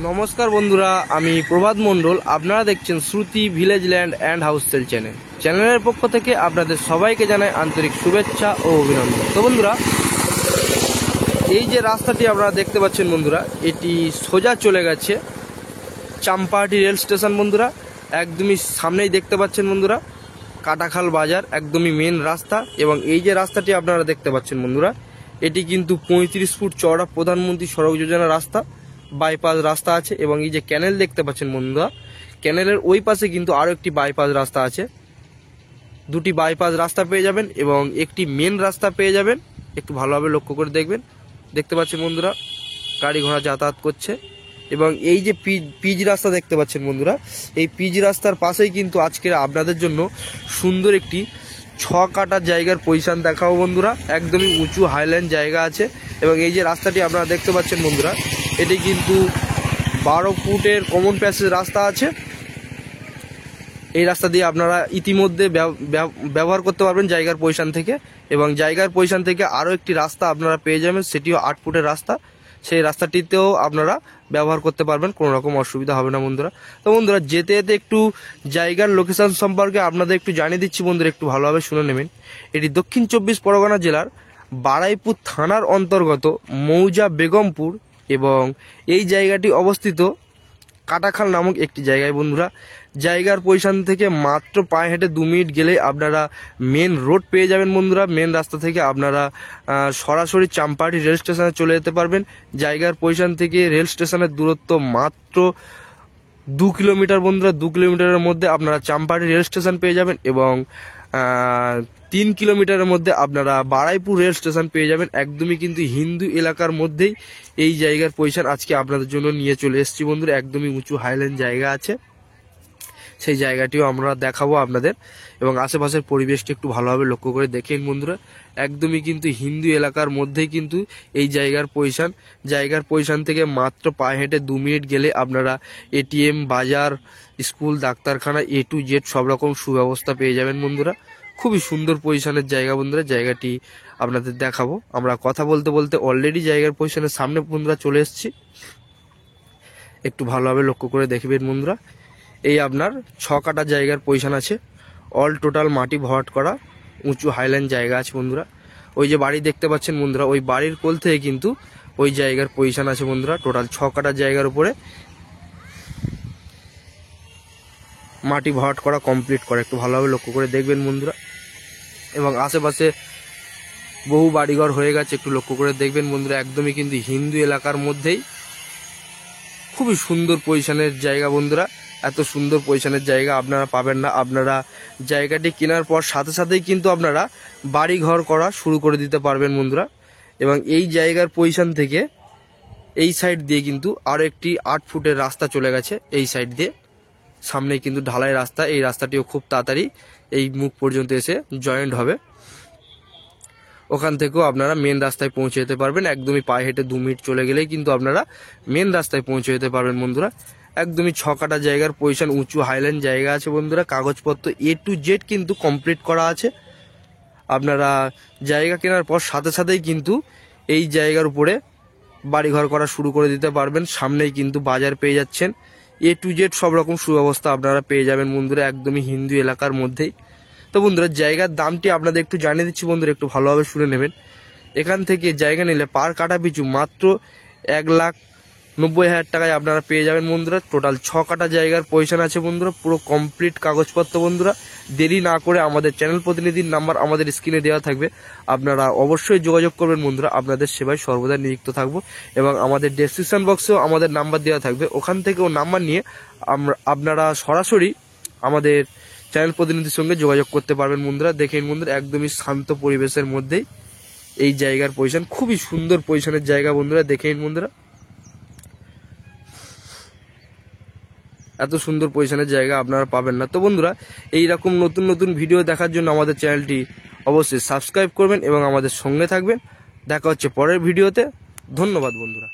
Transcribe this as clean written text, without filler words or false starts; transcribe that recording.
নমস্কার বন্ধুরা, আমি প্রভাত মণ্ডল। আপনারা দেখছেন Shruti village land and house sale চ্যানেলের পক্ষ থেকে আপনাদের সবাইকে জানাই আন্তরিক শুভেচ্ছা ও অভিনন্দন। তো বন্ধুরা, এই যে রাস্তাটি আপনারা দেখতে পাচ্ছেন বন্ধুরা, এটি সোজা চলে গেছে চাম্পাহাটি রেল স্টেশন। বন্ধুরা, একদমই সামনেই দেখতে পাচ্ছেন বন্ধুরা কাটাখাল বাজার, একদমই মেন রাস্তা। এবং এই যে রাস্তাটি আপনারা দেখতে পাচ্ছেন বন্ধুরা, এটি কিন্তু 35 ফুট চওড়া প্রধানমন্ত্রী সড়ক যোজনা রাস্তা, বাইপাস রাস্তা আছে। এবং এই যে ক্যানেল দেখতে পাচ্ছেন বন্ধুরা, ক্যানেলের ওই পাশে কিন্তু আরও একটি বাইপাস রাস্তা আছে। দুটি বাইপাস রাস্তা পেয়ে যাবেন এবং একটি মেন রাস্তা পেয়ে যাবেন। একটু ভালোভাবে লক্ষ্য করে দেখবেন, দেখতে পাচ্ছেন বন্ধুরা গাড়ি ঘোড়া যাতায়াত করছে। এবং এই যে পিচ রাস্তা দেখতে পাচ্ছেন বন্ধুরা, এই পিচ রাস্তার পাশেই কিন্তু আজকে আপনাদের জন্য সুন্দর একটি 6 কাটার জায়গার পজিশন দেখাবো বন্ধুরা। একদমই উঁচু হাইল্যান্ড জায়গা আছে। এবং এই যে রাস্তাটি আপনারা দেখতে পাচ্ছেন বন্ধুরা, এটি কিন্তু 12 ফুটের কমন প্যাসেজ রাস্তা আছে। এই রাস্তা দিয়ে আপনারা ইতিমধ্যে ব্যবহার করতে পারবেন জায়গার পজিশন থেকে। এবং জায়গার পজিশন থেকে আরও একটি রাস্তা আপনারা পেয়ে যাবেন, সেটিও 8 ফুটের রাস্তা। সেই রাস্তাটিতেও আপনারা ব্যবহার করতে পারবেন, কোনো রকম অসুবিধা হবে না বন্ধুরা। তো বন্ধুরা, যেতে যেতে একটু জায়গার লোকেশন সম্পর্কে আপনাদের একটু জানিয়ে দিচ্ছি বন্ধুরা, একটু ভালোভাবে শুনে নেবেন। এটি দক্ষিণ 24 পরগনা জেলার বারাইপুর থানার অন্তর্গত মৌজা বেগমপুর। এবং এই জায়গাটি অবস্থিত কাটাখাল নামক একটি জায়গায় বন্ধুরা। জায়গার পজিশন থেকে মাত্র পায়ে হেঁটে 2 মিনিট গেলে আপনারা মেন রোড পেয়ে যাবেন বন্ধুরা। মেন রাস্তা থেকে আপনারা সরাসরি চাম্পাহাটি রেল স্টেশনে চলে যেতে পারবেন। জায়গার পজিশন থেকে রেল স্টেশনের দূরত্ব মাত্র 2 কিলোমিটার বন্ধুরা। 2 কিলোমিটারের মধ্যে আপনারা চাম্পাহাটি রেল স্টেশন পেয়ে যাবেন এবং 3 কিলোমিটারের মধ্যে আপনারা বারাইপুর রেল স্টেশন পেয়ে যাবেন। একদমই কিন্তু হিন্দু এলাকার মধ্যেই এই জায়গার পজিশন আজকে আপনাদের জন্য নিয়ে চলে এসেছি বন্ধুরা। একদমই উঁচু হাইল্যান্ড জায়গা আছে, সেই জায়গাটিও আমরা দেখাবো আপনাদের। এবং আশেপাশের পরিবেশটা একটু ভালোভাবে লক্ষ্য করে দেখেন বন্ধুরা। একদমই কিন্তু হিন্দু এলাকার মধ্যেই কিন্তু এই জায়গার পজিশন। জায়গার পজিশন থেকে মাত্র পায়ে হেঁটে 2 মিনিট গেলে আপনারা এটিএম, বাজার, স্কুল, ডাক্তারখানা, A to Z সব রকম সুব্যবস্থা পেয়ে যাবেন বন্ধুরা। খুবই সুন্দর পজিশনের জায়গা বন্ধুরা। জায়গাটি আপনাদের দেখাবো। আমরা কথা বলতে বলতে অলরেডি জায়গার পজিশনের সামনে বন্ধুরা চলে এসেছি, একটু ভালোভাবে লক্ষ্য করে দেখবেন বন্ধুরা। এই আপনার 6 কাটা জায়গার পজিশন আছে। অল টোটাল মাটি ভরাট করা উঁচু হাইল্যান্ড জায়গা আছে বন্ধুরা। ওই যে বাড়ি দেখতে পাচ্ছেন বন্ধুরা, ওই বাড়ির কোল থেকে কিন্তু ওই জায়গার পজিশন আছে বন্ধুরা। টোটাল 6 কাটা জায়গার উপরে মাটি ভরাট করা কমপ্লিট করা, একটু ভালোভাবে লক্ষ্য করে দেখবেন বন্ধুরা। এবং আশেপাশে বহু বাড়িঘর হয়ে গেছে, একটু লক্ষ্য করে দেখবেন বন্ধুরা। একদমই কিন্তু হিন্দু এলাকার মধ্যেই খুবই সুন্দর পজিশনের জায়গা বন্ধুরা। এত সুন্দর পজিশনের জায়গা আপনারা পাবেন না। আপনারা জায়গাটি কেনার পর সাথে সাথেই কিন্তু আপনারা বাড়ি ঘর করা শুরু করে দিতে পারবেন বন্ধুরা। এবং এই জায়গার পজিশন থেকে এই সাইড দিয়ে কিন্তু আরও একটি 8 ফুটের রাস্তা চলে গেছে। এই সাইড দিয়ে সামনেই কিন্তু ঢালাই রাস্তা। এই রাস্তাটিও খুব তাড়াতাড়ি এই মুখ পর্যন্ত এসে জয়েন্ট হবে। ওখান থেকেও আপনারা মেন রাস্তায় পৌঁছে যেতে পারবেন। একদমই পায়ে হেঁটে 2 মিনিট চলে গেলেই কিন্তু আপনারা মেন রাস্তায় পৌঁছে যেতে পারবেন বন্ধুরা। একদমই 6 কাটা জায়গার পজিশন, উঁচু হাইল্যান্ড জায়গা আছে বন্ধুরা। কাগজপত্র A to Z কিন্তু কমপ্লিট করা আছে। আপনারা জায়গা কেনার পর সাথে সাথেই কিন্তু এই জায়গার উপরে বাড়িঘর করা শুরু করে দিতে পারবেন। সামনেই কিন্তু বাজার পেয়ে যাচ্ছেন। A to Z সব রকম সুব্যবস্থা আপনারা পেয়ে যাবেন বন্ধুরা, একদমই হিন্দু এলাকার মধ্যেই। তো বন্ধুরা, জায়গার দামটি আপনাদের একটু জানিয়ে দিচ্ছি বন্ধুরা, একটু ভালোভাবে শুনে নেবেন। এখান থেকে জায়গা নিলে পার কাটা পিছু মাত্র 1,90,000 টাকায় আপনারা পেয়ে যাবেন বন্ধুরা। টোটাল 6 কাটা জায়গার পজিশন আছে বন্ধুরা, পুরো কমপ্লিট কাগজপত্র বন্ধুরা। দেরি না করে আমাদের চ্যানেল প্রতিনিধির নাম্বার আমাদের স্ক্রিনে দেওয়া থাকবে, আপনারা অবশ্যই যোগাযোগ করবেন বন্ধুরা। আপনাদের সেবায় সর্বদা নিযুক্ত থাকবো। এবং আমাদের ডেসক্রিপশন বক্সেও আমাদের নাম্বার দেওয়া থাকবে, ওখান থেকেও নাম্বার নিয়ে আপনারা সরাসরি আমাদের চ্যানেল প্রতিনিধির সঙ্গে যোগাযোগ করতে পারবেন বন্ধুরা। দেখেন বন্ধুরা, একদমই শান্ত পরিবেশের মধ্যেই এই জায়গার পজিশন, খুবই সুন্দর পজিশনের জায়গা বন্ধুরা। দেখেন বন্ধুরা, এত সুন্দর পজিশনের জায়গা আপনারা পাবেন না। তো বন্ধুরা, এইরকম নতুন নতুন ভিডিও দেখার জন্য আমাদের চ্যানেলটি অবশ্যই সাবস্ক্রাইব করবেন এবং আমাদের সঙ্গে থাকবেন। দেখা হচ্ছে পরের ভিডিওতে। ধন্যবাদ বন্ধুরা।